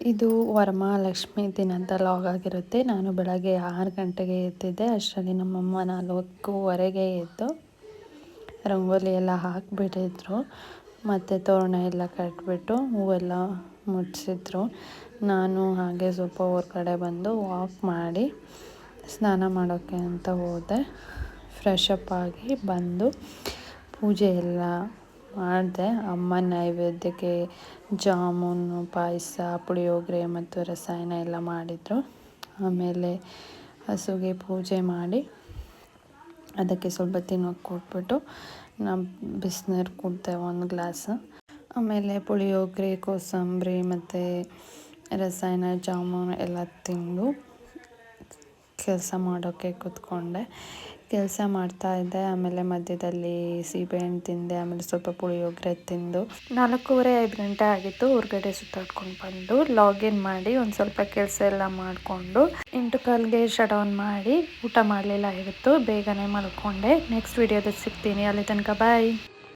ಇದು ವರಮಹಾಲಕ್ಷ್ಮಿ ದಿನ ಅಂತ ಲಾಗ್ ಆಗಿರುತ್ತೆ. ನಾನು ಬೆಳಗ್ಗೆ 6 ಗಂಟೆಗೆ ಎದ್ದಿದ್ದೆ. ಅಷ್ಟರಲ್ಲಿ ನಮ್ಮಮ್ಮ 4:15ಗೆ ಎದ್ದು ರಂಗೋಲಿ ಎಲ್ಲ ಹಾಕಿಬಿಟ್ಟಿದ್ರು. ಮತ್ತು ತೋರಣ ಎಲ್ಲ ಕಟ್ಬಿಟ್ಟು ಹೂವೆಲ್ಲ ಮುಡಿಸಿದ್ರು. ನಾನು ಹಾಗೆ ಸ್ವಲ್ಪ ಹೊರಗಡೆ ಬಂದು ವಾಕ್ ಮಾಡಿ ಸ್ನಾನ ಮಾಡೋಕ್ಕೆ ಅಂತ ಹೋದೆ. ಫ್ರೆಶ್ ಅಪ್ ಆಗಿ ಬಂದು ಪೂಜೆ ಎಲ್ಲ ಮಾಡಿದೆ. ಅಮ್ಮ ನೈವೇದ್ಯಕ್ಕೆ ಜಾಮೂನು, ಪಾಯಸ, ಪುಳಿಯೋಗರೆ ಮತ್ತು ರಸಾಯನ ಎಲ್ಲ ಮಾಡಿದರು. ಆಮೇಲೆ ಹಸುಗೆ ಪೂಜೆ ಮಾಡಿ ಅದಕ್ಕೆ ಸ್ವಲ್ಪ ತಿನ್ನೋಕ್ಕೆ ಕೊಟ್ಬಿಟ್ಟು ನಾನು ಬಿಸಿನೀರು ಕುಡಿದೆ 1 ಗ್ಲಾಸ್. ಆಮೇಲೆ ಪುಳಿಯೋಗರೆ, ಕೋಸಂಬರಿ ಮತ್ತು ರಸಾಯನ, ಜಾಮೂನು ಎಲ್ಲ ತಿಂದು ಕೆಲಸ ಮಾಡೋಕ್ಕೆ ಕೂತ್ಕೊಂಡೆ. ಕೆಲಸ ಮಾಡ್ತಾಯಿದ್ದೆ. ಆಮೇಲೆ ಮಧ್ಯದಲ್ಲಿ ಸೀಬೆಹಣ್ಣು ತಿಂದೆ. ಆಮೇಲೆ ಸ್ವಲ್ಪ ಪುಳಿಯೋಗರೆ ತಿಂದು 4:15 ಗಂಟೆ ಆಗಿತ್ತು. ಹೊರಗಡೆ ಸುತ್ತಾಡ್ಕೊಂಡು ಬಂದು ಲಾಗಿನ್ ಮಾಡಿ ಒಂದು ಸ್ವಲ್ಪ ಕೆಲಸ ಎಲ್ಲ ಮಾಡಿಕೊಂಡು 8:15ಗೆ ಶಟ್ ಡೌನ್ ಮಾಡಿ ಊಟ ಮಾಡಲಿಲ್ಲ. ಇವತ್ತು ಬೇಗನೆ ಮಲ್ಕೊಂಡೆ. ನೆಕ್ಸ್ಟ್ ವಿಡಿಯೋದಲ್ಲಿ ಸಿಗ್ತೀನಿ. ಅಲ್ಲಿ ತನಕ ಬಾಯ್.